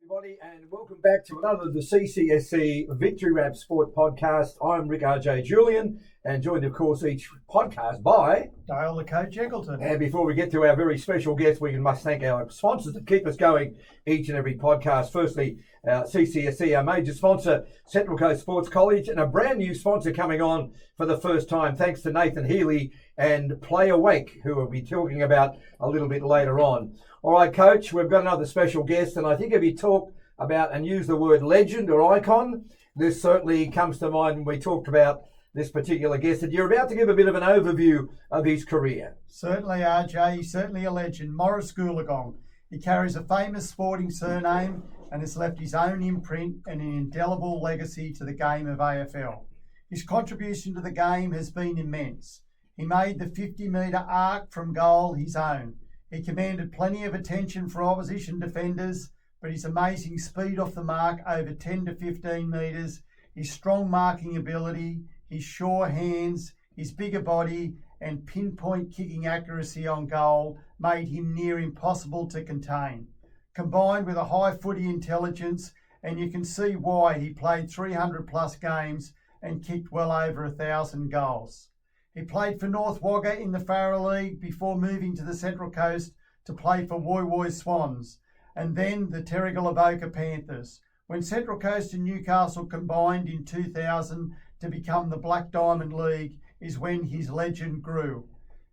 everybody, and welcome back to another of the CCSC Victory Rap Sport podcast. I'm Rick RJ Jullienne, and joined, of course, each podcast by Dale the Coach Eggleton. And before we get to our very special guest, we must thank our sponsors that keep us going each and every podcast. Firstly, CCSC, our major sponsor, Central Coast Sports College, and a brand new sponsor coming on for the first time, thanks to Nathan Healy and Play Awake, who we'll be talking about a little bit later on. All right, Coach, we've got another special guest, and I think if you talk about and use the word legend or icon, this certainly comes to mind when we talked about this particular guest. And you're about to give a bit of an overview of his career. Certainly, RJ. He's certainly a legend. Maurice Goolagong. He carries a famous sporting surname and has left his own imprint and an indelible legacy to the game of AFL. His contribution to the game has been immense. He made the 50-metre arc from goal his own. He commanded plenty of attention for opposition defenders, but his amazing speed off the mark over 10 to 15 metres, his strong marking ability, his sure hands, his bigger body and pinpoint kicking accuracy on goal made him near impossible to contain. Combined with a high footy intelligence, and you can see why he played 300 plus games and kicked well over 1,000 goals. He played for North Wagga in the Farrer League before moving to the Central Coast to play for Sydney Swans and then the Terrigal Panthers. When Central Coast and Newcastle combined in 2000 to become the Black Diamond League is when his legend grew.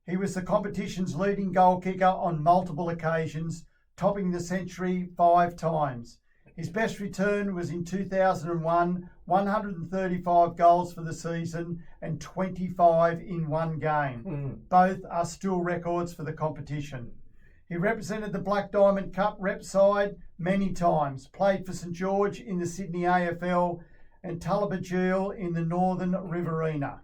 He was the competition's leading goal kicker on multiple occasions, topping the century 5 times. His best return was in 2001, 135 goals for the season and 25 in one game. Both are still records for the competition. He represented the Black Diamond Cup rep side many times, played for St George in the Sydney AFL and Tullabajil in the Northern Riverina.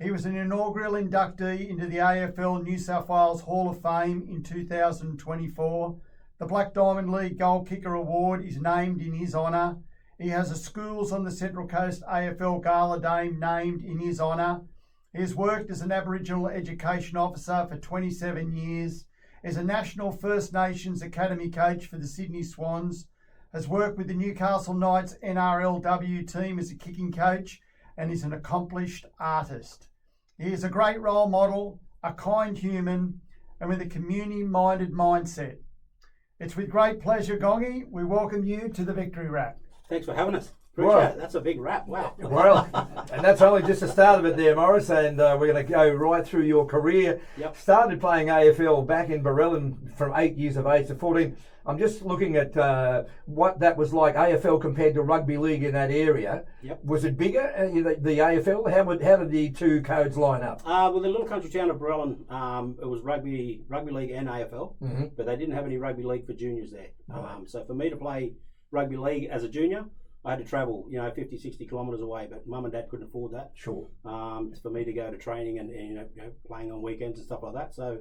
He was an inaugural inductee into the AFL New South Wales Hall of Fame in 2024. The Black Diamond League Goal Kicker Award is named in his honour. He has a Schools on the Central Coast AFL Gala Dame named in his honour. He has worked as an Aboriginal Education Officer for 27 years, is a National First Nations Academy coach for the Sydney Swans, has worked with the Newcastle Knights NRLW team as a kicking coach, and is an accomplished artist. He is a great role model, a kind human, and with a community-minded mindset. It's with great pleasure, Gongy, we welcome you to the Victory Rap. Thanks for having us. Appreciate it. That's a big rap. Wow. Well, and that's only just the start of it there, Maurice, and we're going to go right through your career. Yep. Started playing AFL back in Barellan from 8 years of age to 14. I'm just looking at what that was like, AFL compared to rugby league in that area. Yep. Was it bigger, the AFL? How did the two codes line up? Well, the little country town of Barellan, it was rugby league and AFL, but they didn't have any rugby league for juniors there. So for me to play rugby league as a junior, I had to travel, 50, 60 kilometres away, but mum and dad couldn't afford that. Sure. For me to go to training and playing on weekends and stuff like that. So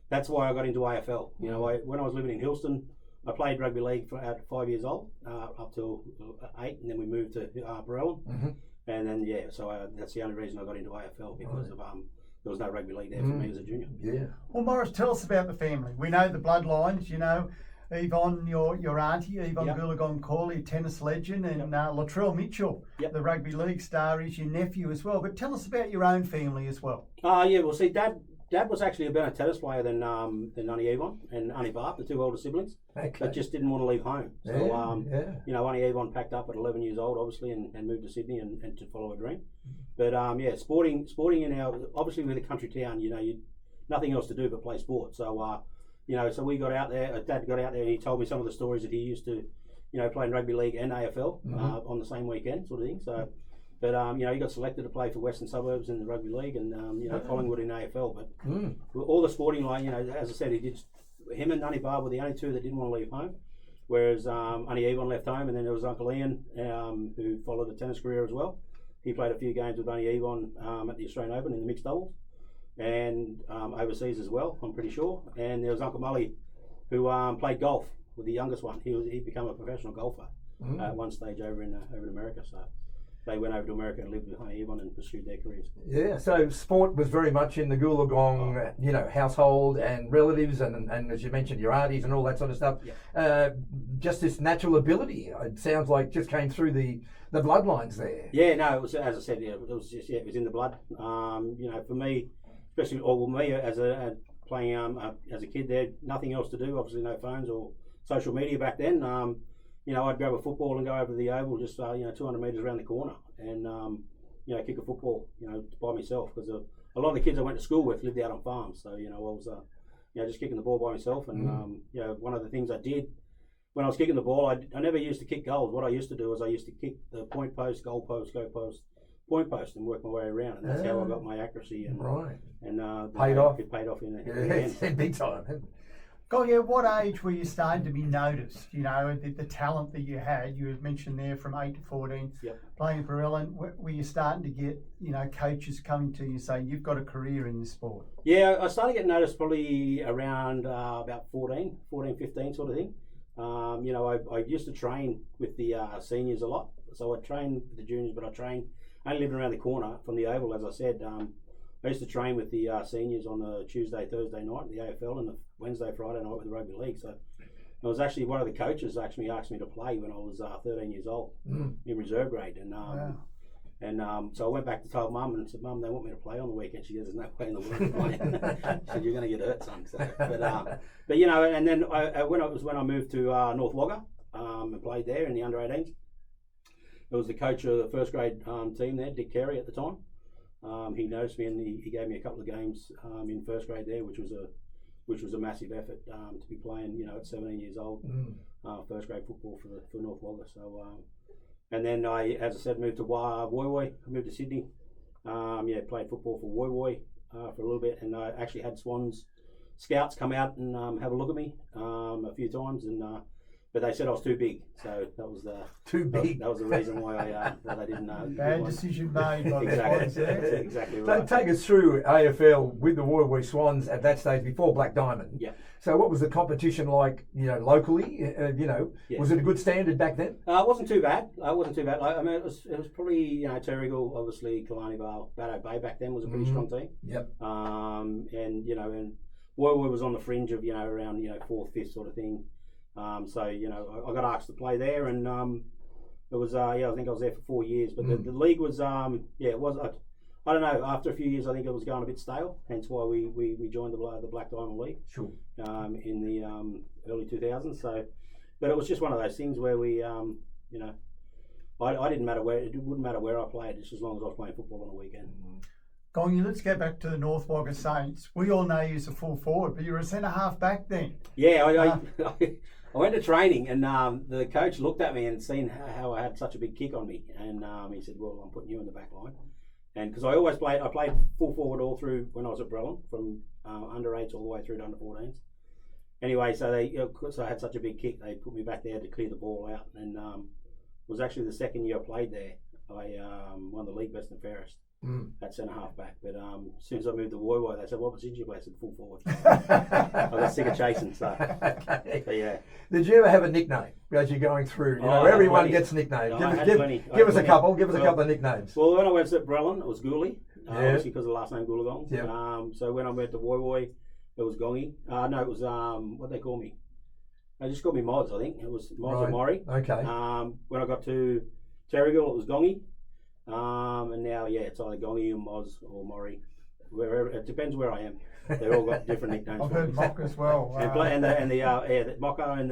that's why I got into AFL. When I was living in Hillston, I played rugby league at 5 years old, up till 8, and then we moved to Barellan. And then, so that's the only reason I got into AFL, because of there was no rugby league there for me as a junior. Yeah. Well, Maurice, tell us about the family. We know the bloodlines, Yvonne, your auntie, Yvonne Goolagong Corley, tennis legend, and Latrell Mitchell, the rugby league star, is your nephew as well. But tell us about your own family as well. Well, see, Dad was actually a better tennis player than Auntie Yvonne and Auntie Barb, the two older siblings, that just didn't want to leave home. So, Auntie Yvonne packed up at 11 years old, obviously, and moved to Sydney and to follow her dream. But, sporting in obviously with a country town, nothing else to do but play sport. So, so we got out there, Dad got out there and he told me some of the stories that he used to, playing rugby league and AFL on the same weekend sort of thing. So, but, he got selected to play for Western Suburbs in the rugby league and, Collingwood in AFL. But all the sporting line, as I said, him and Auntie Barb were the only two that didn't want to leave home. Whereas Auntie Yvonne left home, and then there was Uncle Ian, who followed a tennis career as well. He played a few games with Auntie Yvonne at the Australian Open in the mixed doubles. And overseas as well, I'm pretty sure. And there was Uncle Mully, who played golf with the youngest one. He became a professional golfer at one stage over in America. So they went over to America and lived with Honey Evon and pursued their careers. Yeah, so sport was very much in the Goolagong, household and relatives, and as you mentioned, your aunties and all that sort of stuff. Yeah. Just this natural ability, it sounds like, just came through the bloodlines there. Yeah, no, it was, as I said, it was in the blood. For me, especially, me playing as a kid there, nothing else to do. Obviously, no phones or social media back then. I'd grab a football and go over to the oval, just 200 metres around the corner, and kick a football, by myself, because a lot of the kids I went to school with lived out on farms. So I was just kicking the ball by myself, and one of the things I did when I was kicking the ball, I never used to kick goals. What I used to do is I used to kick the point post, goal post, go post, point post, and work my way around, and that's how I got my accuracy. And paid off. It paid off in the end. Big time. Goldie, at what age were you starting to be noticed? The talent that you had. You had mentioned there from 8 to 14, playing for Ellen. Were you starting to get, coaches coming to you saying, you've got a career in this sport? Yeah, I started getting noticed probably around about 14, 15 sort of thing. I used to train with the seniors a lot. So I trained with the juniors, but I only living around the corner from the Oval, as I said. I used to train with the seniors on the Tuesday, Thursday night, the AFL, and the Wednesday, Friday night with the rugby league. So it was actually one of the coaches actually asked me to play when I was 13 years old in reserve grade, so I went back to tell Mum and said, Mum, they want me to play on the weekend. She goes, there's no way in the world to play. She said, you're going to get hurt, son. So, and then when I moved to North Wagga and played there in the under 18s. It was the coach of the first grade team there, Dick Carey at the time. He noticed me and he gave me a couple of games in first grade there, which was a massive effort to be playing, at 17 years old, first grade football for North Wagga. So, and then I, as I said, moved to Woy Woy. I moved to Sydney. Played football for Woy Woy for a little bit, and I actually had Swans scouts come out and have a look at me a few times, but they said I was too big, so that was too big. That was the reason why I didn't know. Bad decision made by the Swans there. That's exactly right. Take us through AFL with the Woy Woy Swans at that stage before Black Diamond. Yeah. So what was the competition like? Locally. Was it a good standard back then? It wasn't too bad. It was probably Terrigal, obviously Killarney Vale, Baddo Bay back then was a pretty strong team. Yep. And Woy Woy was on the fringe of around 4th, 5th sort of thing. I got asked to play there, and it was I think I was there for 4 years. But the league was it was I don't know. After a few years, I think it was going a bit stale. Hence why we joined the Black Diamond League. Sure. In the early 2000s. So, but it was just one of those things where we I didn't matter where it wouldn't matter where I played, just as long as I was playing football on the weekend. Gongy, let's go back to the North Wagga Saints. We all know you as a full forward, but you were a centre half back then. Yeah, I went to training, and the coach looked at me and seen how I had such a big kick on me, and he said, "Well, I'm putting you in the back line." And because I played full forward all through when I was at Brellan, from under 8s all the way through to under 14s. Anyway, so because I had such a big kick, they put me back there to clear the ball out, and it was actually the second year I played there. I won the league best and fairest. At centre half back, but as soon as I moved to Woy Woy, they said, "What position do you play?" I said, "Full forward." I got sick of chasing, so. Okay. But yeah. Did you ever have a nickname as you're going through? Everyone gets nicknames. Give us a couple. Give us a couple of nicknames. Well, when I went to Brellan, it was Goolie, obviously because of the last name Goolagong. Yep. So when I went to Woy Woy, it was Gongy. No, it was what they call me. They just called me Mods. I think it was Mods or Maury. Okay. When I got to Terrigal, it was Gongy. And now, it's either Gongy or Moz or Maury. Wherever, it depends where I am. They've all got different nicknames. I've heard Mock as well. The Mocko and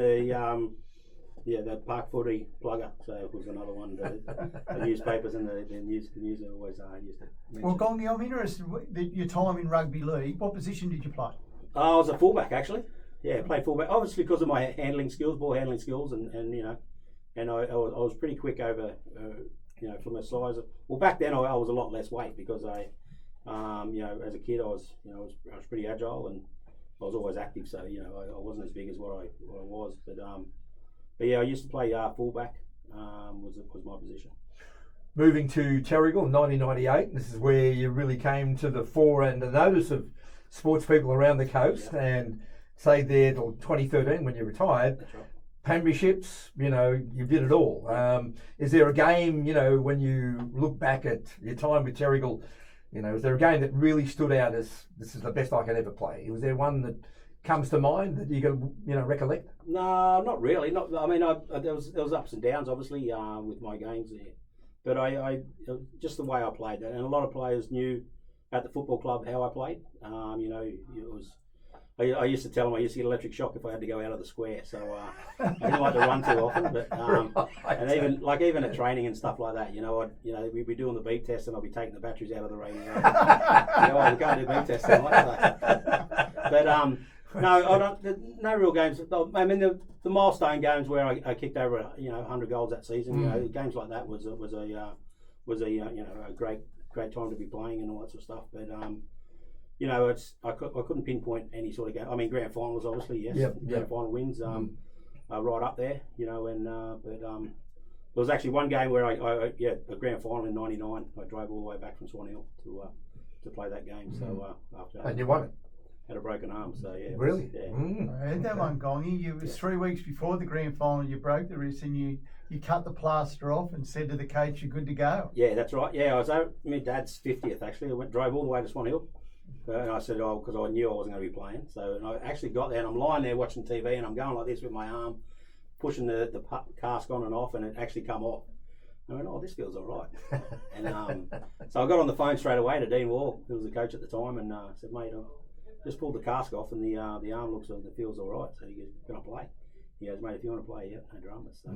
the Park Footy Plugger. So it was another one. The newspapers and the news are always used to mention. Well, Gongy, I'm interested in your time in rugby league. What position did you play? I was a fullback actually. Yeah, played fullback. Obviously because of my ball handling skills, and I was pretty quick over. For my size. Well, back then I was a lot less weight because as a kid I was pretty agile and I was always active. So I wasn't as big as what I was. But I used to play fullback. Was my position. Moving to Terrigal in 1998. This is where you really came to the fore and the notice of sports people around the coast, and stayed there till 2013 when you retired. That's right. premierships, you did it all. Is there a game, when you look back at your time with Terrigal, is there a game that really stood out as this is the best I can ever play? Was there one that comes to mind that you can, recollect? No, not really. There was ups and downs, obviously, with my games there. But I just the way I played that, and a lot of players knew at the football club how I played. It was. I used to tell them I used to get electric shock if I had to go out of the square, so I didn't like to run too often. But and even at training and stuff like that, we'd be doing the beep test and I'd be taking the batteries out of the radio. We can't do beep tests tonight. But no, I don't. No real games. I mean, the milestone games where I kicked over 100 goals that season. Games like that was a great time to be playing and all that sort of stuff. But I couldn't pinpoint any sort of game. I mean, grand finals, obviously, yes. Grand final wins, right up there, but there was actually one game where a grand final in '99. I drove all the way back from Swan Hill to play that game. So after and you won it. Had a broken arm, so yeah. Really? I heard that one, Gongy. It was 3 weeks before the grand final. You broke the wrist and you cut the plaster off and said to the coach, "You're good to go." Yeah, that's right. Yeah, I was at my dad's 50th actually. I drove all the way to Swan Hill. And I said, because I knew I wasn't going to be playing. So and I actually got there and I'm lying there watching TV and I'm going like this with my arm, pushing the cask on and off, and it actually come off. I went, this feels all right. And so I got on the phone straight away to Dean Wall, who was the coach at the time, and said, "Mate, I just pulled the cask off and the arm looks like it feels all right." So he goes, "Can I play?" He goes, "Mate, if you want to play, yeah, no dramas." So.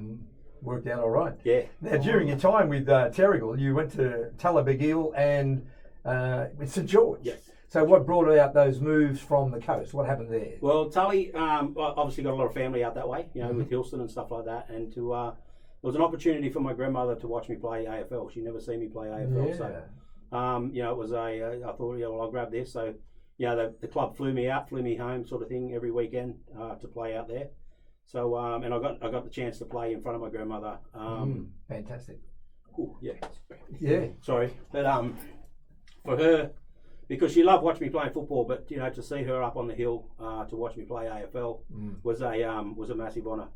Worked out all right. Yeah. Now, during your time with Terrigal, you went to Tullabeg and with St George. Yes. So what brought out those moves from the coast? What happened there? Well, Tully obviously got a lot of family out that way, with Hilston and stuff like that. And there was an opportunity for my grandmother to watch me play AFL. She'd never seen me play AFL. Yeah. So, it was I thought, I'll grab this. So, the club flew me home sort of thing every weekend to play out there. So, and I got the chance to play in front of my grandmother. Fantastic. Ooh, yeah. Yeah. Sorry. But for her, because she loved watching me playing football, but to see her up on the hill to watch me play AFL was a massive honour.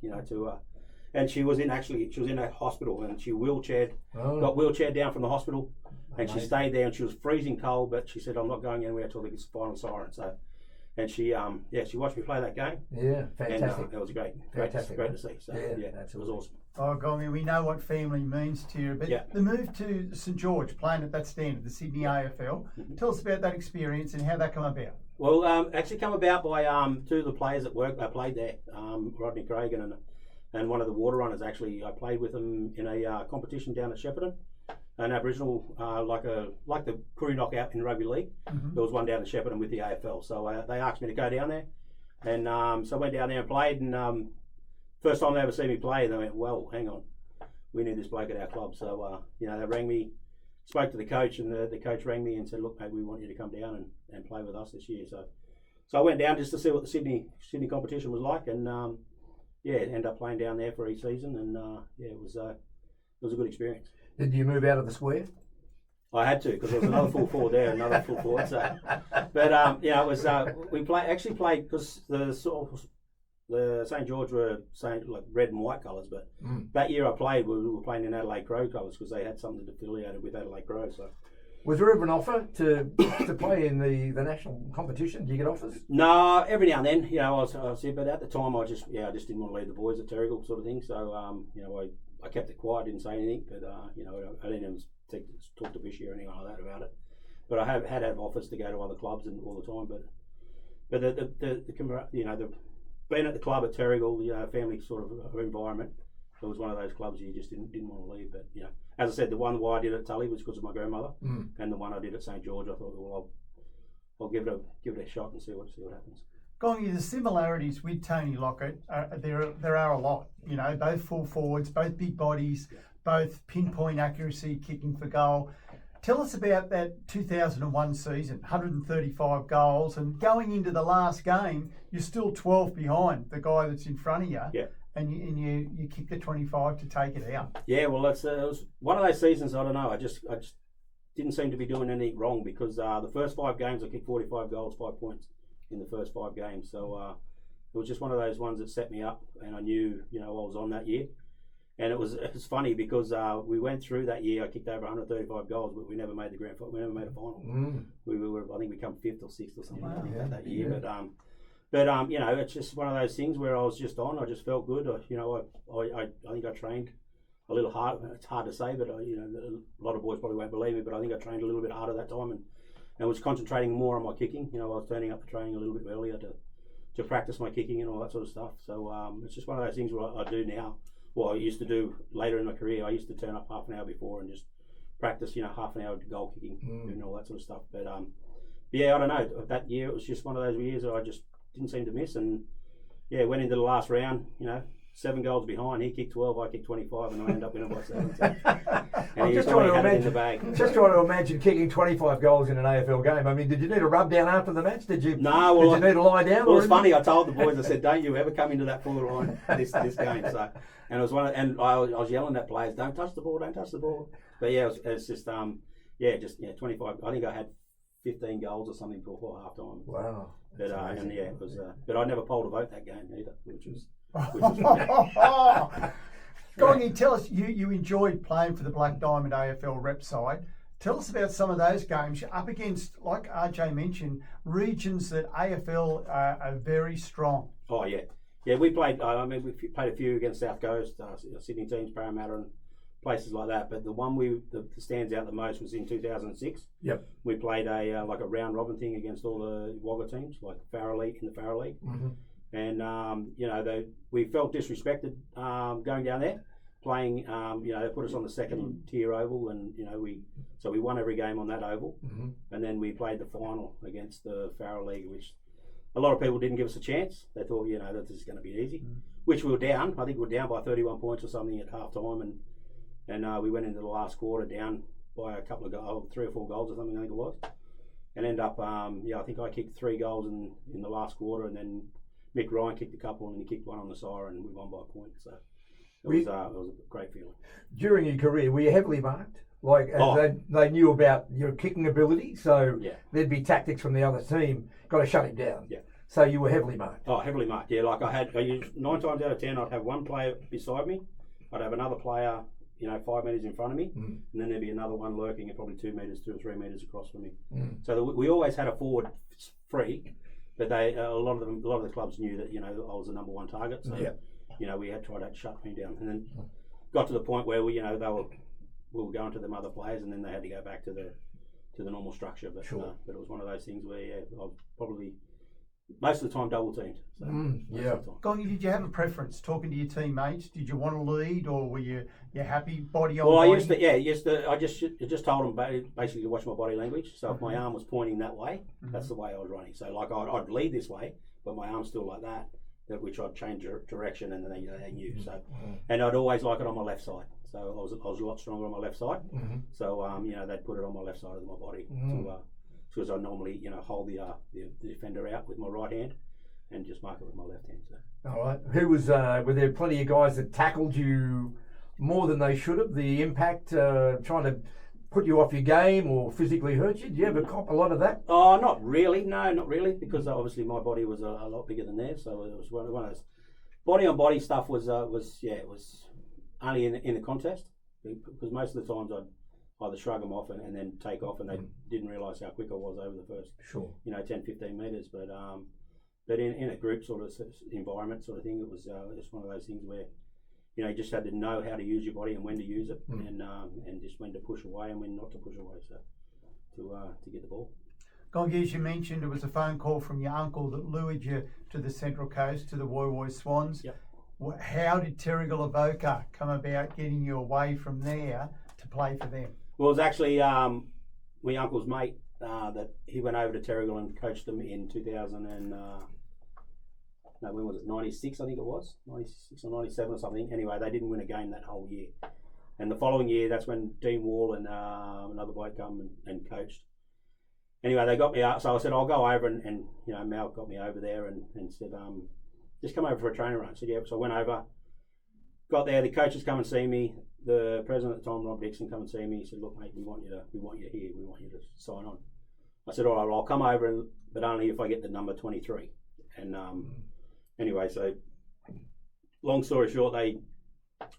And she was in a hospital and she got wheelchaired down from the hospital, and she stayed there and she was freezing cold, but she said, "I'm not going anywhere until the final siren." So, and she watched me play that game. Yeah, fantastic. And it was great to see. So it was awesome. Oh, Gongy, we know what family means to you, but the move to St George, playing at that standard, the Sydney AFL, tell us about that experience and how that come about. Well, actually come about by two of the players that played there, Rodney Craig and one of the water runners. Actually, I played with them in a competition down at Shepparton, an Aboriginal, like the Koori knockout in rugby league. There was one down at Shepparton with the AFL, so they asked me to go down there, and so I went down there and played, and first time they ever see me play, they went, "Well, hang on, we need this bloke at our club." So they rang me, spoke to the coach, and the coach rang me and said, "Look, mate, we want you to come down and play with us this year." So I went down just to see what the Sydney competition was like, and ended up playing down there for each season, and it was a good experience. Did you move out of the square? I had to, because there was another full forward there, another full forward. So, but it was we played because the St George were like red and white colours, but that year I played, we were playing in Adelaide Crow colours because they had something affiliated with Adelaide Crow. So, was there ever an offer to play in the national competition? Do you get offers? No, every now and then, I was here, but at the time I just didn't want to leave the boys at Terrigal sort of thing. So, I kept it quiet, didn't say anything, but I didn't even talk to Bishy or anything like that about it. But I had offers to go to other clubs and all the time, but the being at the club at Terrigal, family sort of environment, it was one of those clubs you just didn't want to leave. But as I said, the one why I did at Tully was because of my grandmother, and the one I did at St George, I thought, well, I'll give it a shot and see what happens. Gongy, the similarities with Tony Lockett, there are a lot. Both full forwards, both big bodies, both pinpoint accuracy, kicking for goal. Tell us about that 2001 season, 135 goals, and going into the last game, you're still 12 behind the guy that's in front of you, and you kick the 25 to take it out. Yeah, well, it was one of those seasons. I don't know. I just didn't seem to be doing anything wrong because the first 5 games I kicked 45 goals, 5 points in the first 5 games. So It was just one of those ones that set me up, and I knew, I was on that year. And it was funny because we went through that year. I kicked over 135 goals, but we never made the grand final. We never made a final. We were, I think, we come 5th or 6th or something like that year. Yeah. But it's just one of those things where I was just on. I just felt good. I think I trained a little hard. It's hard to say, but a lot of boys probably won't believe me. But I think I trained a little bit harder that time, and was concentrating more on my kicking. I was turning up to training a little bit earlier to practice my kicking and all that sort of stuff. So it's just one of those things where I do now. Well, I used to do later in my career. I used to turn up half an hour before and just practice, half an hour goal kicking and all that sort of stuff. But yeah, I don't know. That year it was just one of those years that I just didn't seem to miss. And yeah, went into the last round. 7 goals behind. He kicked 12, I kicked 25, and I ended up winning by 7. I'm just trying to imagine kicking 25 goals in an AFL game. I mean, did you need a rub down after the match? Did you? No. Well, did you need to lie down? Well, it was funny. I told the boys, I said, "Don't you ever come into that forward line this game." So, and it was I was yelling at players, "Don't touch the ball, don't touch the ball." But yeah, it's just 25. I think I had 15 goals or something before half time. Wow. But it was. But I never polled a vote that game either, which was. Gongy, tell us, you enjoyed playing for the Black Diamond AFL rep side. Tell us about some of those games. You're up against, like RJ mentioned, regions that AFL are very strong. Oh yeah, yeah. We played. We played a few against South Coast, Sydney teams, Parramatta, and places like that. But the one that stands out the most was in 2006. Yep. We played a round robin thing against all the Wagga teams, like Farrer League in the Farrer League. Mm-hmm. And we felt disrespected going down there, playing. They put us on the second tier oval, and we won every game on that oval, and then we played the final against the Farrer League, which a lot of people didn't give us a chance. They thought that this is going to be easy, which we were down. I think we were down by 31 points or something at half time, and we went into the last quarter down by a couple of goals, 3 or 4 goals or something I think it was, and end up I think I kicked 3 goals in the last quarter, and then Mick Ryan kicked a couple and he kicked one on the siren, and we won by a point. So it was a great feeling. During your career, were you heavily marked? They knew about your kicking ability, so there'd be tactics from the other team. Got to shut him down. Yeah. So you were heavily marked. Oh, heavily marked. Yeah, like I used 9 times out of 10, I'd have one player beside me. I'd have another player, 5 metres in front of me, and then there'd be another one lurking at probably 2 metres, 2 or 3 metres across from me. So we always had a forward free. But a lot of the clubs knew that I was the number 1 target, so we had tried to shut me down, and then got to the point where we were going to them other players, and then they had to go back to the normal structure. But but it was one of those things where I was probably most of the time double teamed. So Gongy, did you have a preference talking to your teammates? Did you want to lead, or were you happy body on? Well, body? I just told them basically to watch my body language. So if my arm was pointing that way, that's the way I was running. So like I'd lead this way, but my arm's still like that, which I'd change direction, and then they knew. So and I'd always like it on my left side. So I was a lot stronger on my left side. So they'd put it on my left side of my body because I normally hold the defender out with my right hand and just mark it with my left hand. So. All right. Who was? Were there plenty of guys that tackled you more than they should have? The impact, trying to put you off your game or physically hurt you? Did you ever cop a lot of that? Oh, not really. No, not really, because obviously my body was a lot bigger than theirs. So it was one of those body on body stuff. Was only in the contest, because most of the times I'd either shrug them off and then take off, and they didn't realise how quick I was over the first 10, 15 metres. But in a group sort of environment sort of thing, it was just one of those things where you just had to know how to use your body and when to use it, and just when to push away and when not to push away, so to get the ball. Gongy, as you mentioned, it was a phone call from your uncle that lured you to the Central Coast, to the Woy Swans. Yep. How did Terrigal Avoca come about getting you away from there to play for them? Well, it was actually my uncle's mate that he went over to Terrigal and coached them in 2000 and when was it? 96, I think it was 96 or 97 or something. Anyway, they didn't win a game that whole year, and the following year, that's when Dean Wall and another bloke come and coached. Anyway, they got me out, so I said I'll go over, and Mal got me over there and said just come over for a training run. So so I went over, got there. The coaches come and see me. The president at the time, Rob Dixon, come and see me. He said, "Look, mate, we want you here. We want you to sign on." I said, "All right, I'll come over, but only if I get the number 23." And anyway, so long story short, they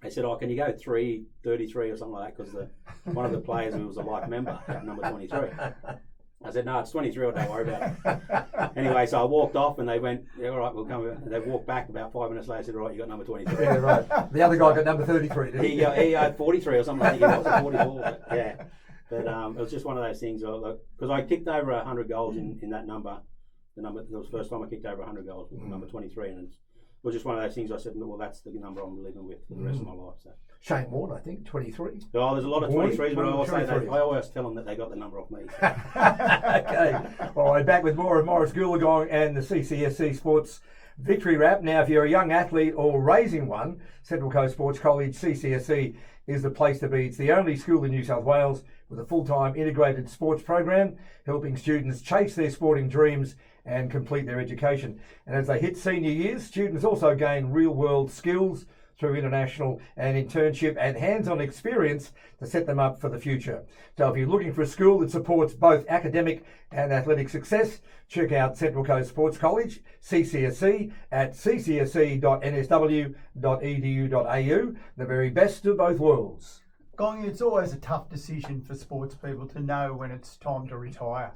said, "Oh, can you go 3:33 or something like that?" Because one of the players who was a life member, number 23. I said, "No, it's 23. Don't worry about it." Anyway, so I walked off, and they went, "Yeah, all right, we'll come." And they walked back about 5 minutes later. Said, "All right, you got number 23." Yeah, right. The other guy got number 33. Didn't he? He had 43 or something. I think he was 44. But, yeah, but it was just one of those things. Because I kicked over 100 goals in that number. The number, that was the first time I kicked over 100 goals with number 23, and it was just one of those things. I said, "Well, that's the number I'm living with for the rest of my life." So. Shane Warne, I think, 23. Oh, there's a lot of 23s, but I always tell them that they got the number off me. So. Okay. All right, back with more of Maurice Goolagong and the CCSC Sports Victory Wrap. Now, if you're a young athlete or raising one, Central Coast Sports College, CCSC, is the place to be. It's the only school in New South Wales with a full-time integrated sports program, helping students chase their sporting dreams and complete their education. And as they hit senior years, students also gain real-world skills through international and internship and hands-on experience to set them up for the future. So if you're looking for a school that supports both academic and athletic success, check out Central Coast Sports College, CCSC, at ccsc.nsw.edu.au, the very best of both worlds. Gong, it's always a tough decision for sports people to know when it's time to retire.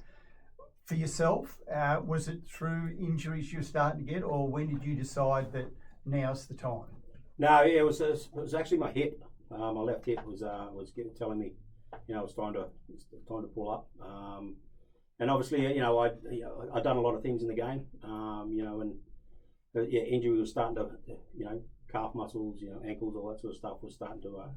For yourself, was it through injuries you're starting to get, or when did you decide that now's the time? No, it was actually my hip. My left hip was telling me, it's time to pull up. And obviously, I'd done a lot of things in the game, and injury was starting to, calf muscles, ankles, all that sort of stuff was starting to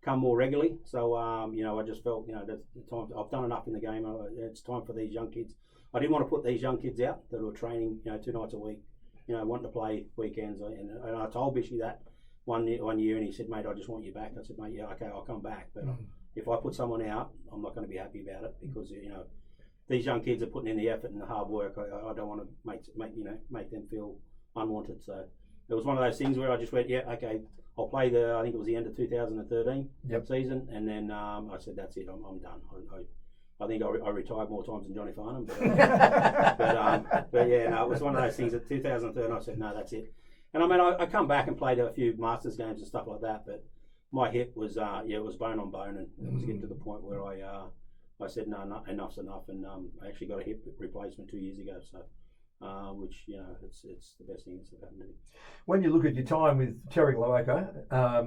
come more regularly. So, I just felt, that's the time. I've done enough in the game. It's time for these young kids. I didn't want to put these young kids out that were training, 2 nights a week. Wanting to play weekends, and I told Bishy that one year, and he said, "Mate, I just want you back." I said, "Mate, yeah, okay, I'll come back, but if I put someone out, I'm not going to be happy about it because these young kids are putting in the effort and the hard work. I don't want to make them feel unwanted." So it was one of those things where I just went, "Yeah, okay, I'll play I think it was the end of 2013 season," and then I said, "That's it, I'm done." I think I retired more times than Johnny Farnham, but yeah, no, it was one of those things. At 2013, I said, "No, that's it." And I mean, I come back and played a few Masters games and stuff like that, but my hip was, it was bone on bone, and it was getting to the point where I said, "No, enough's enough," and I actually got a hip replacement 2 years ago. So, which it's the best thing that's ever happened to me. When you look at your time with Terry Loaka,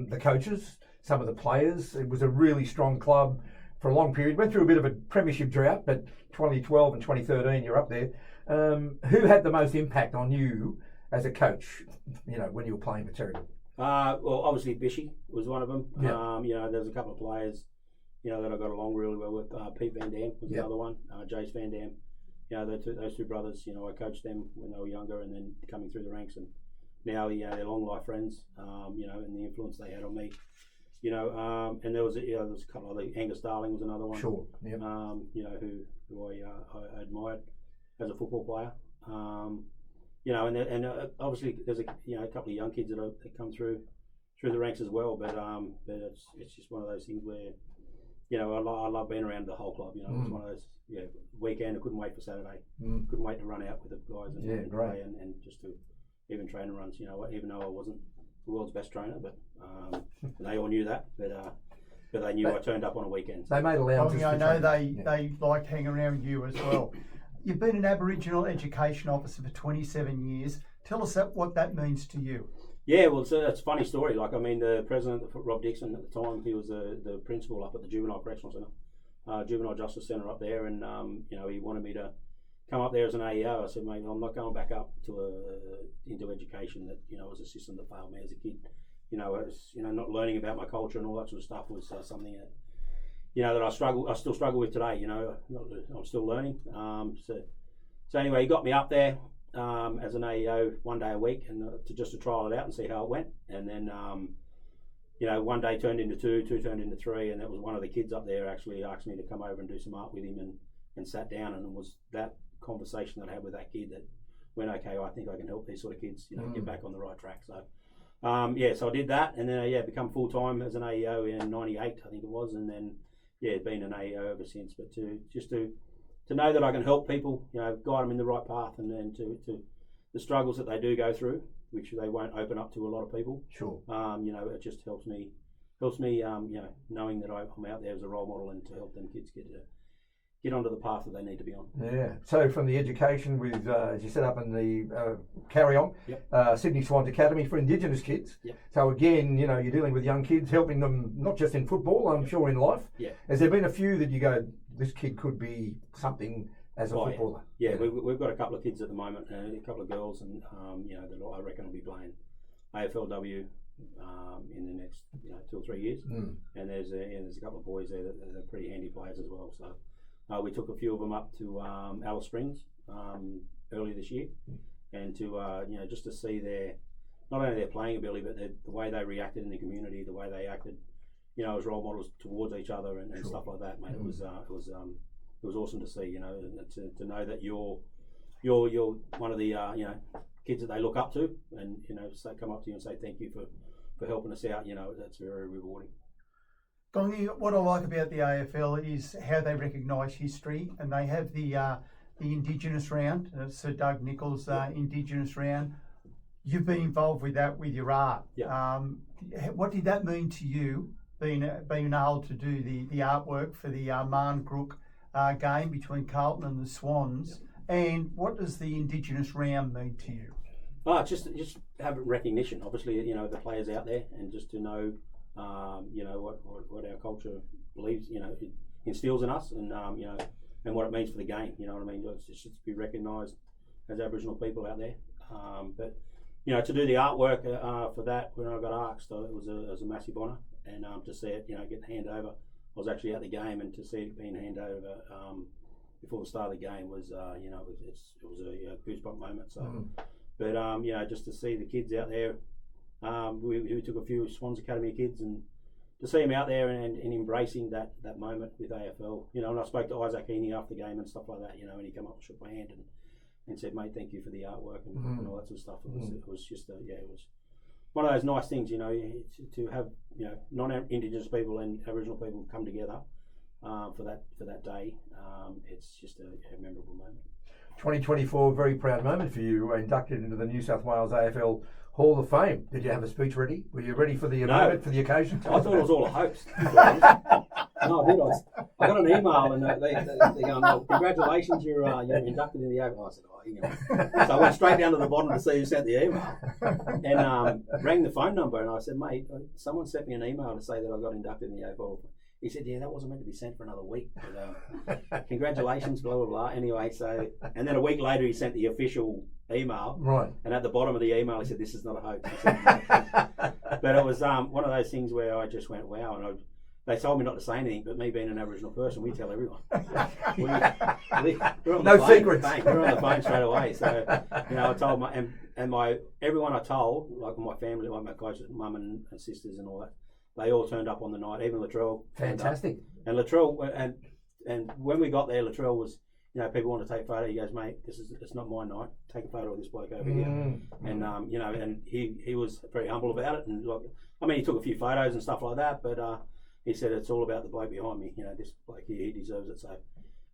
the coaches, some of the players, it was a really strong club for a long period. Went through a bit of a premiership drought, but 2012 and 2013, you're up there. Who had the most impact on you as a coach, when you were playing for Terry? Well, obviously Bishy was one of them. Yeah. There's a couple of players, that I got along really well with. Pete Van Dam was another one. Jace Van Dam. Those two brothers, I coached them when they were younger and then coming through the ranks, and now, they're long life friends, and the influence they had on me. And there was a couple of other. Angus Darling was another one. Sure. Yep. Who I admired as a football player. And obviously there's a couple of young kids that come through the ranks as well. But it's just one of those things where I love being around the whole club. It was one of those weekend. I couldn't wait for Saturday. Couldn't wait to run out with the guys and play and just to even training runs. Even though I wasn't the world's best trainer, but they all knew that. But they knew I turned up on a weekend. They made allowances. I know they liked hanging around with you as well. You've been an Aboriginal Education Officer for 27 years. Tell us what that means to you. Yeah, well, it's a funny story. The president, Rob Dixon, at the time, he was the principal up at the Juvenile Correctional Centre, Juvenile Justice Centre up there, and he wanted me to come up there as an AEO. I said, "Mate, I'm not going back up into education that was a system that failed me as a kid. Not learning about my culture and all that sort of stuff was something that that I still struggle with today. I'm still learning. So anyway, he got me up there as an AEO 1 day a week, and to trial it out and see how it went. And then 1 day turned into two turned into three, and that was one of the kids up there actually asked me to come over and do some art with him, and sat down, and it was that conversation that I had with that kid that went, okay, I think I can help these sort of kids, get back on the right track. So so I did that, and then become full time as an AEO in '98, I think it was, and then been an AEO ever since. But to know that I can help people, guide them in the right path, and then to the struggles that they do go through, which they won't open up to a lot of people. Sure. You know, it just helps me. You know, knowing that I'm out there as a role model and to help them kids get onto the path that they need to be on. Yeah. So from the education with, as you set up in the carry on, Sydney Swans Academy for Indigenous kids. Yep. So again, you know, you're dealing with young kids, helping them not just in football, I'm sure in life. Yeah. Has there been a few that you go, this kid could be something as a footballer? Yeah, we've got a couple of kids at the moment, a couple of girls, and you know, that I reckon will be playing AFLW in the next 2 or 3 years. And there's a couple of boys there that are pretty handy players as well. So we took a few of them up to Alice Springs earlier this year, and to you know, just to see not only their playing ability, but the way they reacted in the community, the way they acted, you know, as role models towards each other and stuff like that, mate. It was awesome to see, you know, and to know that you're one of the you know, kids that they look up to, and you know, come up to you and say thank you for helping us out. You know, that's very rewarding. Gongy, what I like about the AFL is how they recognise history, and they have the Indigenous round, Sir Doug Nicholls' Indigenous round. You've been involved with that with your art. Yeah. What did that mean to you, being able to do the artwork for the Marn Grook game between Carlton and the Swans? Yeah. And what does the Indigenous round mean to you? Just have recognition, obviously, you know, the players out there, and just to know, you know, what our culture believes, you know, it instills in us, and you know, and what it means for the game. You know what I mean? It's just to be recognised as Aboriginal people out there. But you know, to do the artwork for that, when I got asked, it was a massive honour, and to see it, you know, get handed over. I was actually at the game, and to see it being handed over before the start of the game was, you know, it was a goosebump moment. So, but you know, just to see the kids out there. We took a few Swans Academy kids, and to see them out there and embracing that moment with AFL, you know, and I spoke to Isaac Heaney after the game and stuff like that, you know, and he came up and shook my hand and said, mate, thank you for the artwork and all that sort of stuff. It was just, it was one of those nice things, you know, to have, you know, non-Indigenous people and Aboriginal people come together for that day. It's just a memorable moment. 2024, very proud moment for you. You were inducted into the New South Wales AFL Hall of Fame. Did you have a speech ready? Were you ready for the moment, for the occasion? I thought it was all a hoax. No, I did. I got an email, and they going, "Oh, congratulations, you're inducted in the AFL." I said, "Oh, you know." So I went straight down to the bottom to see who sent the email, and rang the phone number, and I said, "Mate, someone sent me an email to say that I got inducted in the AFL." He said, "Yeah, that wasn't meant to be sent for another week. But, congratulations, blah blah blah." Anyway, so and then a week later he sent the official email, right? And at the bottom of the email he said, "This is not a hoax." Said, but it was one of those things where I just went, "Wow!" And they told me not to say anything, but me being an Aboriginal person, we tell everyone. we're on no secrets. We're on the phone straight away. So you know, I told everyone I told, like my family, like my closest mum and sisters and all that. They all turned up on the night, even Latrell. Fantastic. And Latrell, and when we got there, Latrell was, you know, people want to take a photo. He goes, "Mate, it's not my night. Take a photo of this bloke over here." And you know, and he was very humble about it. And like, I mean, he took a few photos and stuff like that, but he said it's all about the bloke behind me. You know, this bloke here, he deserves it. So,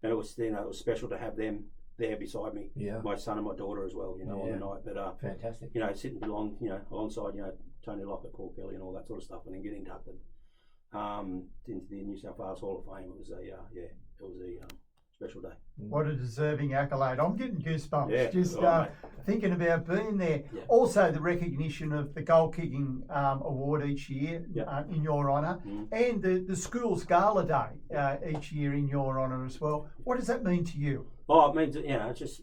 and it was, you know, it was special to have them there beside me. Yeah. My son and my daughter as well. You know, on the night. But fantastic. You know, sitting alongside, you know, Tony Lockett, Paul Kelly, and all that sort of stuff, and then getting inducted into the New South Wales Hall of Fame. It was a special day. What a deserving accolade! I'm getting goosebumps just right, thinking about being there. Yeah. Also, the recognition of the goal kicking award each year in your honour, and the school's gala day each year in your honour as well. What does that mean to you? Oh, it means, you know, it's just.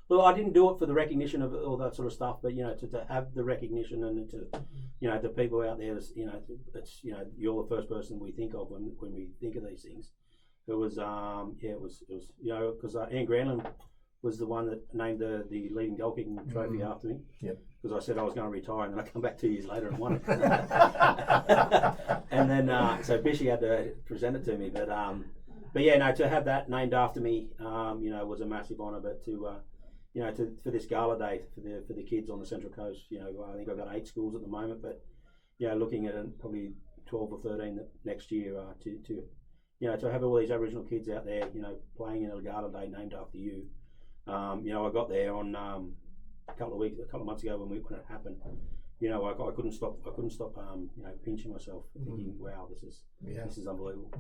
Well, I didn't do it for the recognition of all that sort of stuff, but you know, to have the recognition and to, you know, the people out there, you know, it's, you know, you're the first person we think of when we think of these things. It was, it was, you know, because Ian Granlund was the one that named the leading goal kicking trophy after me. Yep. Because I said I was going to retire, and then I come back 2 years later and won it. And then so Bishy had to present it to me, but yeah, no, to have that named after me, you know, was a massive honour. But to you know, for this gala day for the kids on the Central Coast, you know, I think I've got 8 schools at the moment, but you know, looking at probably 12 or 13 next year to you know, to have all these Aboriginal kids out there, you know, playing in a gala day named after you. You know, I got there on a couple of months ago when it happened, I couldn't stop pinching myself, thinking, wow, this is unbelievable.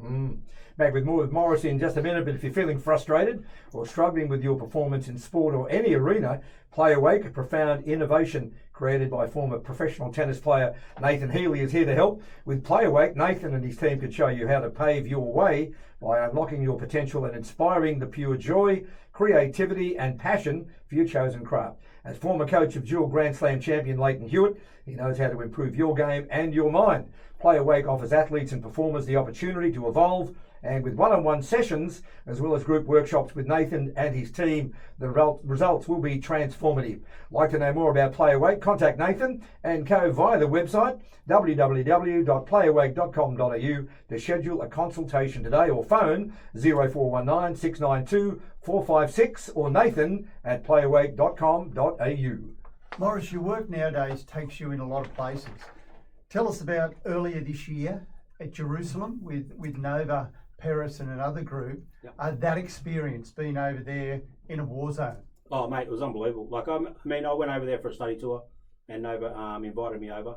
Back with more with Maurice in just a minute, but if you're feeling frustrated or struggling with your performance in sport or any arena, Play Awake, a profound innovation created by former professional tennis player Nathan Healy, is here to help. With Play Awake, Nathan and his team can show you how to pave your way by unlocking your potential and inspiring the pure joy, creativity and passion for your chosen craft. As former coach of dual Grand Slam champion Leighton Hewitt, he knows how to improve your game and your mind. Play Awake offers athletes and performers the opportunity to evolve, and with one-on-one sessions, as well as group workshops with Nathan and his team, the results will be transformative. Like to know more about Play Awake? Contact Nathan and Co via the website www.playawake.com.au to schedule a consultation today, or phone 0419 692 456 or nathan@playawake.com.au. Maurice, your work nowadays takes you in a lot of places. Tell us about earlier this year at Jerusalem with Nova Peris and another group. Yep. That experience being over there in a war zone. Oh, mate, it was unbelievable. I went over there for a study tour, and Nova invited me over.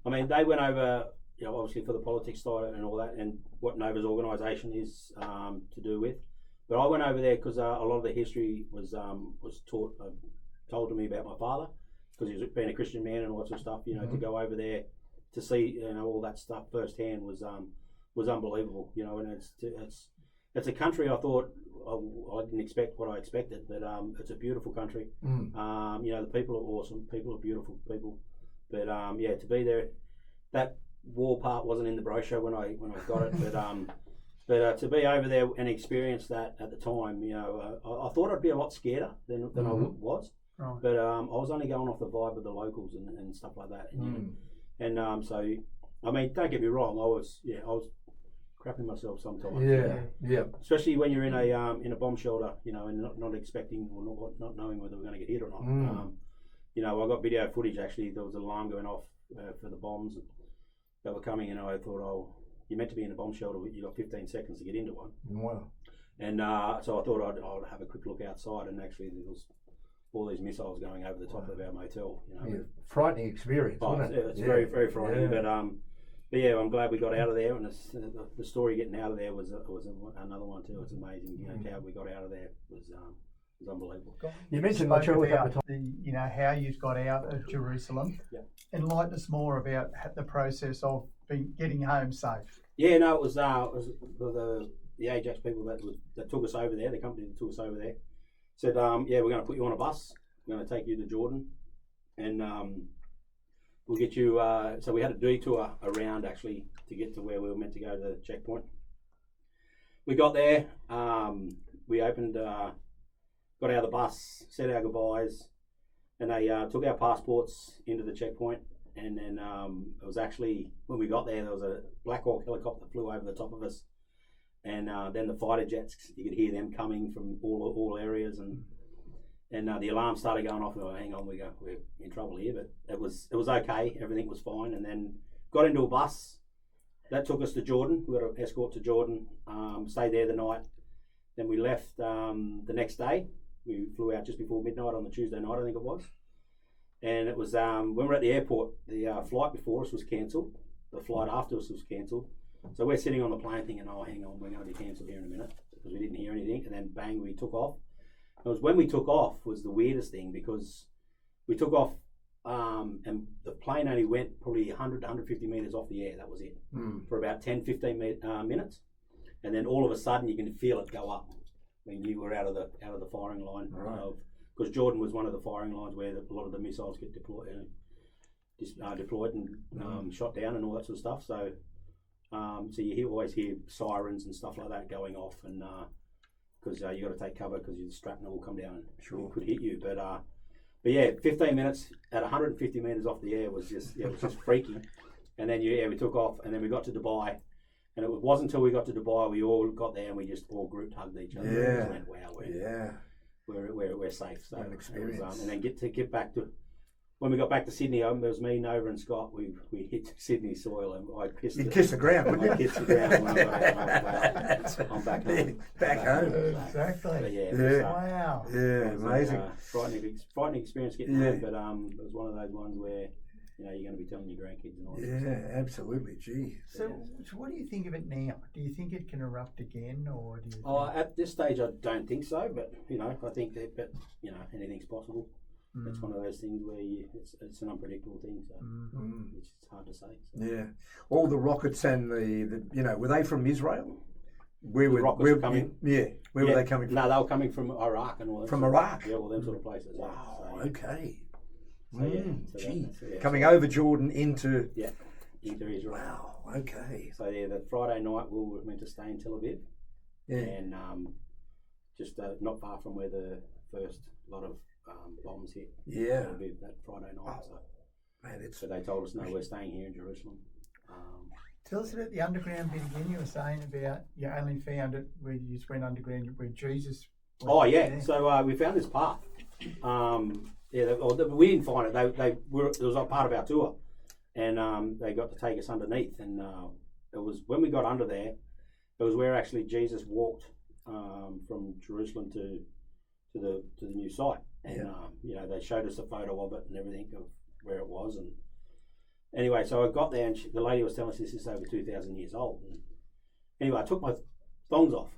They went over, obviously for the politics side and all that, and what Nova's organisation is to do with. But I went over there because a lot of the history was told to me about my father, because he was being a Christian man and all that sort of stuff. To go over there to see all that stuff firsthand was unbelievable. And it's a country I thought I didn't expect what I expected, but it's a beautiful country. The people are awesome. People are beautiful people. But to be there, that war part wasn't in the brochure when I got it. But to be over there and experience that at the time, I thought I'd be a lot scared than I was. Right. But I was only going off the vibe of the locals and stuff like that. So don't get me wrong, I was crapping myself sometimes. Yeah. Especially when you're in a bomb shelter, and not expecting or not knowing whether we're going to get hit or not. I got video footage actually. There was an alarm going off for the bombs that were coming, and I thought, you're meant to be in a bomb shelter. You got 15 seconds to get into one. Wow. And so I thought I'd have a quick look outside, and actually there was all these missiles going over the top of our motel. Frightening experience, wasn't it? It's very, very frightening. But I'm glad we got out of there, and the story getting out of there was another one too. It's amazing, how we got out of there was unbelievable. You mentioned Montreal about how you got out of Jerusalem. Yeah. Enlighten us more about the process of getting home safe. Yeah, no, it was the Ajax people that took us over there. The company that took us over there said, we're going to put you on a bus. We're going to take you to Jordan, and we'll get you. So we had a detour around actually to get to where we were meant to go to the checkpoint. We got there. We opened, got out of the bus, said our goodbyes, and they took our passports into the checkpoint. And then it was actually, when we got there was a Black Hawk helicopter flew over the top of us, and then the fighter jets, you could hear them coming from all areas, and the alarm started going off. And we were, hang on, we're in trouble here, but it was okay. Everything was fine, and then got into a bus that took us to Jordan. We got an escort to Jordan. Stayed there the night. Then we left the next day. We flew out just before midnight on the Tuesday night, I think it was. And it was when we were at the airport, the flight before us was cancelled. The flight after us was cancelled. So we're sitting on the plane thinking, hang on, we're going to be cancelled here in a minute, because we didn't hear anything. And then bang, we took off. It was when we took off was the weirdest thing, because we took off and the plane only went probably 100 to 150 metres off the air. That was it. For about 10, 15 minutes. And then all of a sudden you can feel it go up when you were out of the firing line. Right. Because Jordan was one of the firing lines where a lot of the missiles get deployed and shot down and all that sort of stuff. So you always hear sirens and stuff like that going off, and because you got to take cover because the shrapnel will come down and could hit you. But 15 minutes at 150 metres off the air was just freaky. And then we took off, and then we got to Dubai. And it wasn't until we got to Dubai we all got there and we just all group hugged each other. Yeah. And just went, wow, we're safe. So an experience. and then get back to when we got back to Sydney, it was me, Nova, and Scott. We hit Sydney soil, and I kissed. You'd kiss the ground, wouldn't you? I kissed the ground when I got out. I'm back home. Back home. Exactly. But yeah. Wow. Yeah, It was amazing. A frightening experience getting home, but it was one of those ones where you're going to be telling your grandkids and all that. Yeah, absolutely. Gee. So what do you think of it now? Do you think it can erupt again, or do you? At this stage, I don't think so. But I think that. But anything's possible. It's one of those things where it's an unpredictable thing. So it's hard to say. So. Yeah. All the rockets and the were they from Israel? Where the rockets were coming? Where were they coming from? No, they were coming from Iraq and all that. From Iraq? Yeah, all them sort of places. Wow. So, Okay. Gee. Coming over Jordan into into Israel. Wow. Okay. So the Friday night we were meant to stay in Tel Aviv, and just not far from where the first lot of bombs hit. Yeah. Tel Aviv that Friday night. Oh, man, so they told us no, we're staying here in Jerusalem. Tell us about the underground bit again. You were saying about you only found it where you just went underground where Jesus. Oh yeah. There. So we found this path. We didn't find it. It was a part of our tour, and they got to take us underneath. And it was when we got under there, it was where actually Jesus walked from Jerusalem to the new site. And they showed us a photo of it and everything of where it was. And anyway, so I got there, and the lady was telling us this is over 2,000 years old. And anyway, I took my thongs off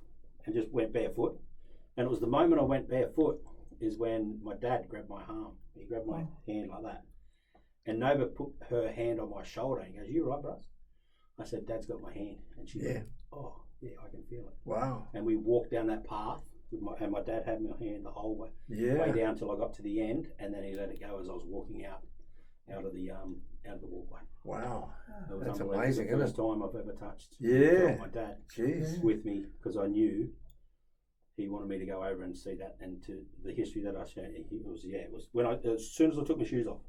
and just went barefoot. And it was the moment I went barefoot is when my dad grabbed my arm. He grabbed my hand like that. And Nova put her hand on my shoulder and goes, "You right, bros?" I said, "Dad's got my hand." And she goes, "Oh, yeah, I can feel it." Wow. And we walked down that path, and my dad had my hand the whole way, way down till I got to the end, and then he let it go as I was walking out of the walkway. Wow. That's amazing, It was isn't the first time I've ever touched my dad with me, because I knew he wanted me to go over and see that, and to the history that I shared. It was when as soon as I took my shoes off,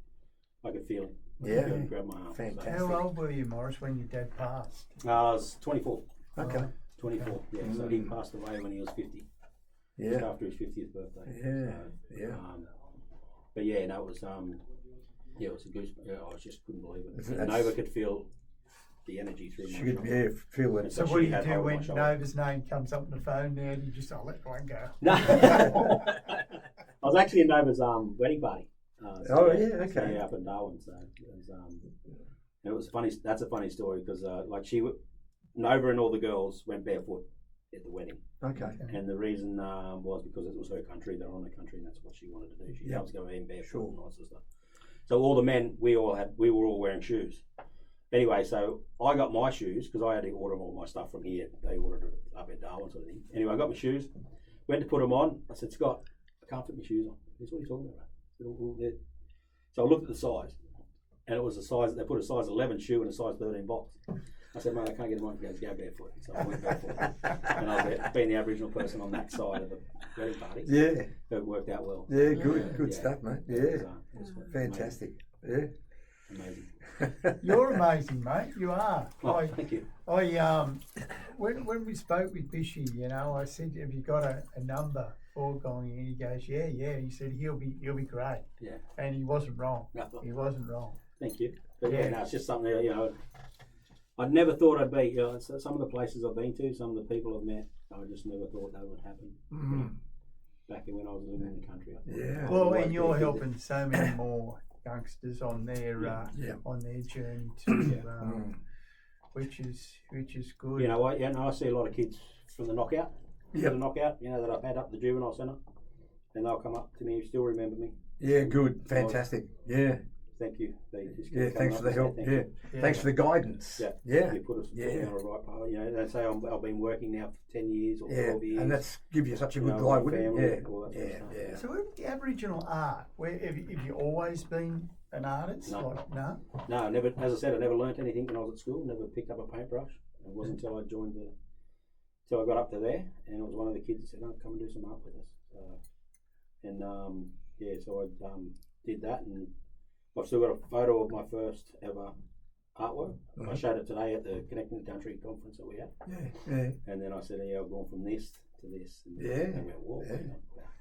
I could feel him. I could feel him grab my arm. Fantastic. How old were you, Maurice, when your dad passed? I was 24. Okay. 24. Yeah. So he passed away when he was 50. Yeah. Just after his 50th birthday. But it was it was a goose. I just couldn't believe it. And Nova could feel the energy through my shoulder. Feel it. So what do you do when Nova's name comes up on the phone now? Do you just let one go? No. I was actually in Nova's wedding party. Okay. Up in Darwin. So it was funny. That's a funny story because Nova and all the girls went barefoot at the wedding. Okay. And the reason was because it was her country. They're on the country, and that's what she wanted to do. She loves going barefoot and all that sort of stuff. So all the men, we were all wearing shoes. Anyway, so I got my shoes because I had to order all my stuff from here. They ordered it up in Darwin, sort of thing. Anyway, I got my shoes, went to put them on. I said, "Scott, I can't fit my shoes on." He said, "What are you talking about?" So I looked at the size, and it was a size. They put a size 11 shoe in a size 13 box. I said, "Mate, I can't get them on." He goes, "Go barefoot." So I went barefoot, and I was being the Aboriginal person on that side of the wedding party. Yeah, it worked out well. Yeah, good stuff, mate. Yeah, it was fantastic. Amazing. Amazing. You're amazing, mate. You are. Oh, thank you. When we spoke with Bishy, I said, "Have you got a number for going?" And he goes, "Yeah." He said he'll be great. Yeah. And he wasn't wrong. No. He wasn't wrong. Thank you. But it's just something I'd never thought I'd be. Some of the places I've been to, some of the people I've met, I just never thought that would happen. Back when I was living in the country. Yeah. Well, and you're helping so many more youngsters on their journey too, which is good. I see a lot of kids from the knockout, that I've had up the juvenile centre, and they'll come up to me and still remember me. Yeah, good, fantastic. Yeah. Thank you. Thanks for the help. Yeah. Thanks for the guidance. Yeah. You put us on the right path. They say I've been working now for 10 years or 12 years. And that's give you such a good guide, wouldn't it? Yeah. So with the Aboriginal art, have you always been an artist? No. No, never. As I said, I never learnt anything when I was at school. Never picked up a paintbrush. It wasn't until I joined till I got up to there, and it was one of the kids that said, "Oh, come and do some art with us." So I did that, and I've still got a photo of my first ever artwork. I showed it today at the Connecting the Country conference that we had. Yeah. And then I said, I've gone from this to this. And they went, "Whoa."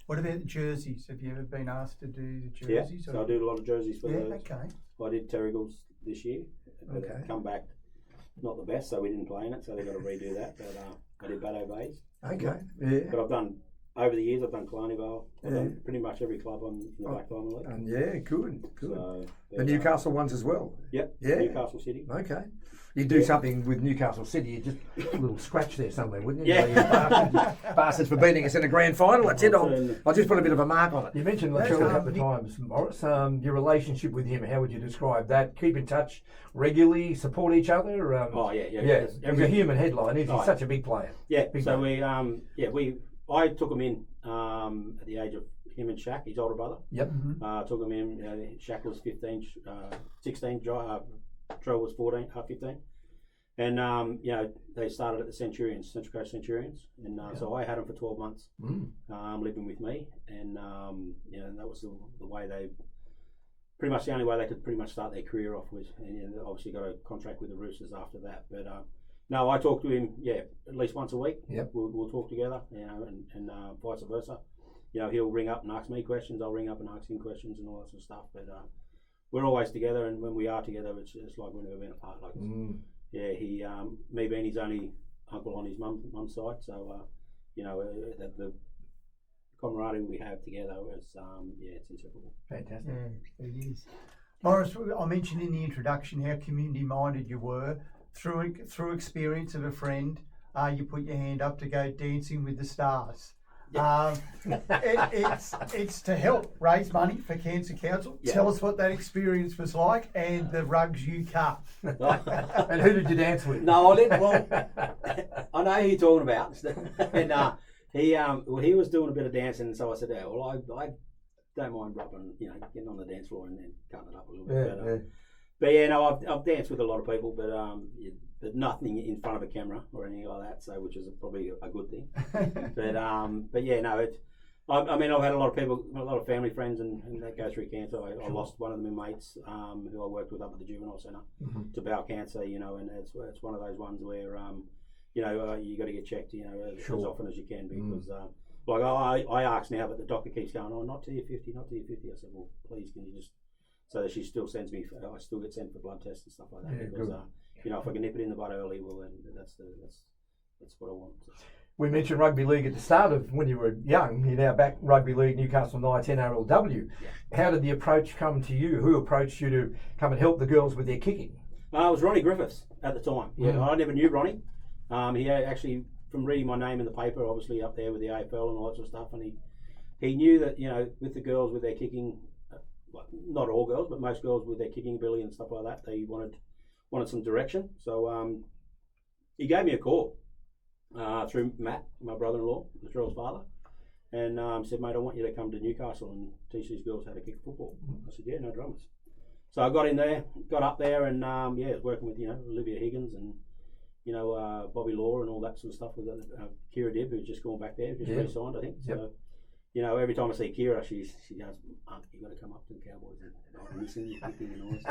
What about the jerseys? Have you ever been asked to do the jerseys? Yeah, so I did a lot of jerseys for the. Okay. I did Terrigals this year. But Okay. Come back not the best, so we didn't play in it, so they got to redo that. But I did Bateau Bays. Okay. Yeah. But I've done over the years. I've done Killarney Vale. I've done pretty much every club in the Black Diamond League. And yeah, good. So, The Newcastle ones as well. Yep. Yeah. Newcastle City. Okay. You do something with Newcastle City, you just a little scratch there somewhere, wouldn't you? Yeah. Bastards for beating us in a grand final. That's it. Certainly. I'll just put a bit of a mark on it. You mentioned Latrell a couple of times, Maurice. Your relationship with him, how would you describe that? Keep in touch regularly, support each other? Oh yeah. Yeah. He's a human headline. He's such a big player. Yeah. Big So man. I tock him in at the age of him and Shaq, his older brother. Yep. Took him in. Shaq was 15, 16. Trell was 14, 15. And they started at the Centurions, Central Coast Centurions, and so I had them for 12 months, living with me, and that was the way they, pretty much the only way they could pretty much start their career off with, and obviously got a contract with the Roosters after that. But no, I talk to him, at least once a week. Yep. We'll talk together, and vice versa. He'll ring up and ask me questions. I'll ring up and ask him questions and all that sort of stuff. But we're always together, and when we are together, it's like we've never been apart. Like. Yeah, me being his only uncle on his mum's side, so the camaraderie we have together is it's inseparable. Fantastic. Yeah, it is. Maurice, I mentioned in the introduction how community minded you were. Through experience of a friend, you put your hand up to go dancing with the stars. It's to help raise money for Cancer Council. Yeah. Tell us what that experience was like and the rugs you cut. And who did you dance with? No, I didn't. Well, I know who you're talking about. And he was doing a bit of dancing, so I said, I don't mind rubbing, getting on the dance floor and then cutting it up a little bit. But I've danced with a lot of people, but nothing in front of a camera or anything like that. So, which is probably a good thing. I've had a lot of people, a lot of family friends, and that go through cancer. I lost one of my mates who I worked with up at the juvenile centre to bowel cancer. And it's one of those ones where you got to get checked, as often as you can because. I ask now, but the doctor keeps going, not till you're 50, not till you're 50. I said, well, please, can you just, so that she still sends me, I still get sent for blood tests and stuff like that. Because, if I can nip it in the bud early, well, then that's what I want. We mentioned rugby league at the start of when you were young. You're now back rugby league, Newcastle Knights, NRLW. Yeah. How did the approach come to you? Who approached you to come and help the girls with their kicking? It was Ronnie Griffiths at the time. Yeah, I never knew Ronnie. He actually, from reading my name in the paper, obviously up there with the AFL and all that sort of stuff, and he knew that with the girls with their kicking, not all girls, but most girls with their kicking ability and stuff like that, they wanted some direction. So he gave me a call through Matt, my brother-in-law, Latrell's father, and said, mate, I want you to come to Newcastle and teach these girls how to kick football. I said, yeah, no dramas. So I got in there, got up there, and was working with Olivia Higgins and Bobby Law and all that sort of stuff with Kira Dibb, who's just gone back there, just re-signed, I think. So, every time I see Kira, she goes, you've got to come up to the Cowboys and I'm missing you kicking and all this.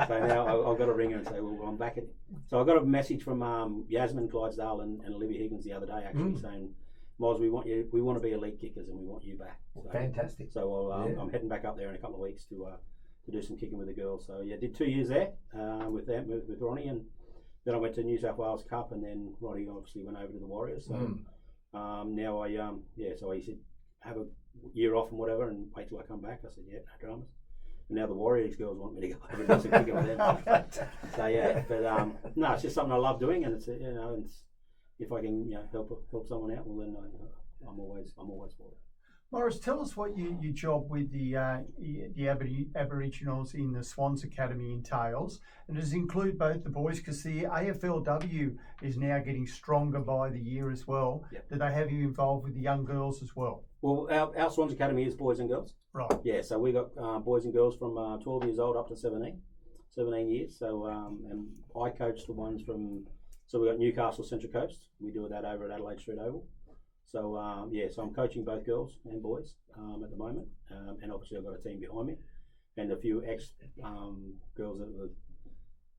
So now I've got to ring her and say, well, I'm back. So I got a message from Yasmin Clydesdale and Olivia Higgins the other day, actually, saying, Moz, we want to be elite kickers and we want you back. So, fantastic. So I'm heading back up there in a couple of weeks to do some kicking with the girls. So did 2 years there with Ronnie, and then I went to New South Wales Cup, and then Ronnie obviously went over to the Warriors. So now so he said, have a year off and whatever, and wait till I come back. I said, yeah, no dramas. And now the Warriors girls want me to go over and do some kicking with them. So but no, it's just something I love doing, and it's if I can help someone out, well then I'm always for it. Maurice, tell us what your job with the Aboriginals in the Swans Academy entails, and does it include both the boys, because the AFLW is now getting stronger by the year as well. Yep. Do they have you involved with the young girls as well? Well, our Swans Academy is boys and girls. Right. Yeah, so we got boys and girls from 12 years old up to 17 years. So and I coach the ones so we got Newcastle Central Coast. We do that over at Adelaide Street Oval. So so I'm coaching both girls and boys at the moment, and obviously I've got a team behind me, and a few ex girls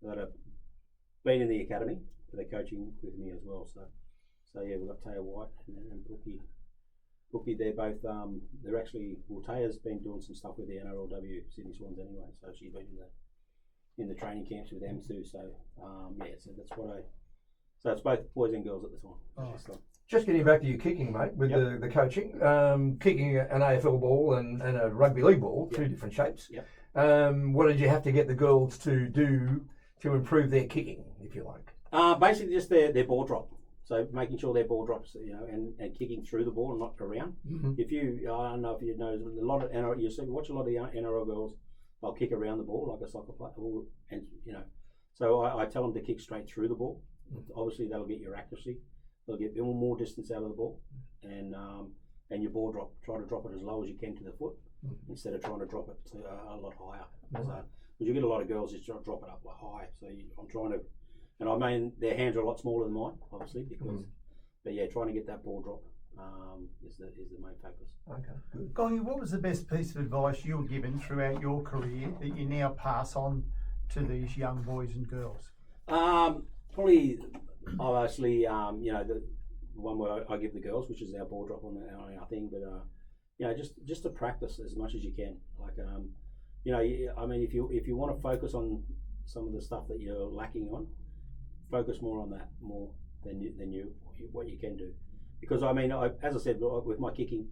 that have been in the academy that are coaching with me as well. So we've got Taya White and Brookie rookie. They're both. They're actually. Well, Taya's been doing some stuff with the NRLW Sydney Swans anyway, so she's been in the training camps with them too. So so that's what I. So it's both boys and girls at the time. Oh. Just getting back to your kicking, mate, with the coaching, kicking an AFL ball and a rugby league ball, two different shapes. Yep. What did you have to get the girls to do to improve their kicking, if you like? Basically, just their ball drop. So making sure their ball drops, and kicking through the ball and not around. Mm-hmm. If you, I don't know if you know, a lot of NRL, watch a lot of the NRL girls. They'll kick around the ball like a soccer player, and So I tell them to kick straight through the ball. Mm-hmm. Obviously, that'll get your accuracy. They'll get more distance out of the ball, and your ball drop. Try to drop it as low as you can to the foot, instead of trying to drop it to a lot higher. Mm-hmm. So, because you get a lot of girls just drop it up high. So I'm trying to, and I mean their hands are a lot smaller than mine, obviously, because. But yeah, trying to get that ball drop is the main focus. Okay, good. Gongy, what was the best piece of advice you were given throughout your career that you now pass on to these young boys and girls? Probably, obviously, the one where I give the girls, which is our ball drop on our thing, but just to practice as much as you can. Like, I mean, if you want to focus on some of the stuff that you're lacking on, focus more on that more than what you can do. Because I mean, as I said, with my kicking,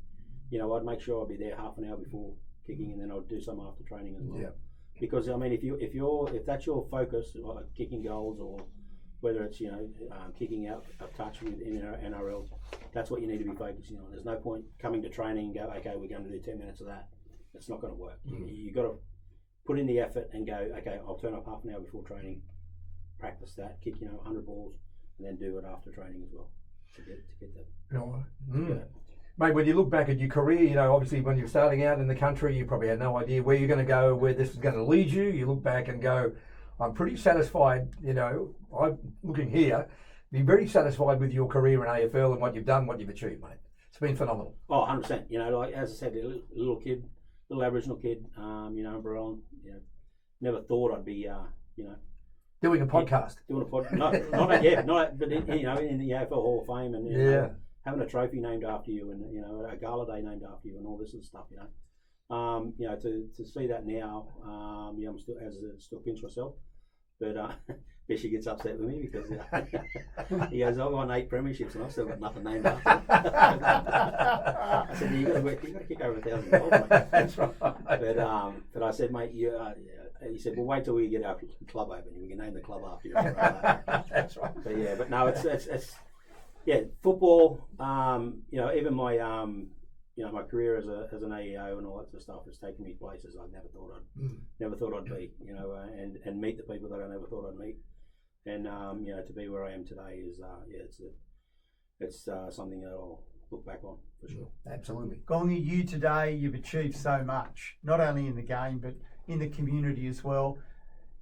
I'd make sure I'd be there half an hour before kicking, and then I'd do some after training as well. Yeah. Because I mean, if that's your focus, like kicking goals or whether it's kicking out a touch in NRL, that's what you need to be focusing on. There's no point coming to training and go, okay, we're going to do 10 minutes of that. It's not going to work. Mm-hmm. You got to put in the effort and go, okay, I'll turn up half an hour before training, practice that, kick 100 balls, and then do it after training as well to get that. Mm. Mate, when you look back at your career, obviously when you're starting out in the country, you probably had no idea where you're going to go, where this is going to lead you. You look back and go, I'm pretty satisfied, I'm looking here, be very satisfied with your career in AFL and what you've done, what you've achieved, mate. It's been phenomenal. Oh, 100%. Like as I said, a little kid, little Aboriginal kid, Barrel, never thought I'd be, doing a podcast. Doing a podcast. Not yet, but in the AFL Hall of Fame and having a trophy named after you and a gala day named after you and all this sort of stuff. To see that now, I'm still pinch myself, but Bishy gets upset with me because he goes, "I've won 8 premierships and I've still got nothing named after." I said, "You got to kick over 1,000 goals, mate." That's right. But I said, "Mate, he said, well, wait till we get our club open. We can name the club after you." That's right. But no, it's football. Even my my career as an AEO and all that sort of stuff has taken me places I never thought I'd be. And meet the people that I never thought I'd meet, and to be where I am today is it's something that I'll look back on for sure. Absolutely. Gongy, you today, you've achieved so much, not only in the game but in the community as well.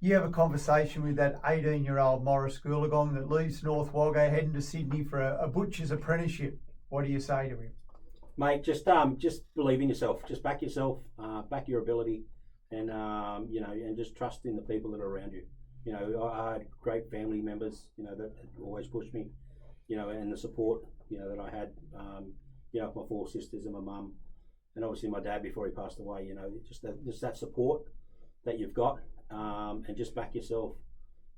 You have a conversation with that 18-year-old Maurice Goolagong that leaves North Wagga heading to Sydney for a butcher's apprenticeship. What do you say to him? Mate, just believe in yourself. Just back yourself, back your ability, and and just trust in the people that are around you. I had great family members, that always pushed me, and the support, that I had, my 4 sisters and my mum, and obviously my dad before he passed away. Just that support that you've got, and just back yourself,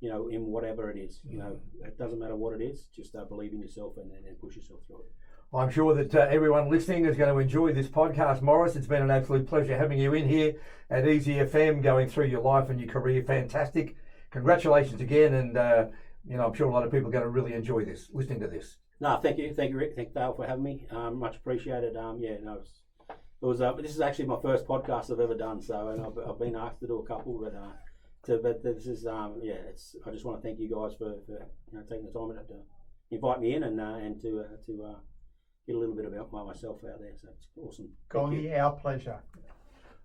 in whatever it is. It doesn't matter what it is. Just believe in yourself and push yourself through it. I'm sure that everyone listening is going to enjoy this podcast, Maurice. It's been an absolute pleasure having you in here at Easy FM, going through your life and your career. Fantastic. Congratulations again, and I'm sure a lot of people are going to really enjoy this, listening to this. No, thank you, Rick. Thank Dale for having me. Much appreciated. This is actually my first podcast I've ever done. So, and I've been asked to do a couple, but this is I just want to thank you guys for taking the time to invite me in and to get a little bit about myself out there. So it's awesome. Gongy, our pleasure.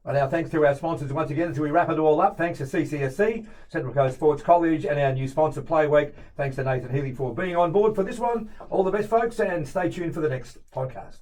And our thanks to our sponsors once again as we wrap it all up. Thanks to CCSC, Central Coast Sports College, and our new sponsor, Playweek. Thanks to Nathan Healy for being on board for this one. All the best, folks, and stay tuned for the next podcast.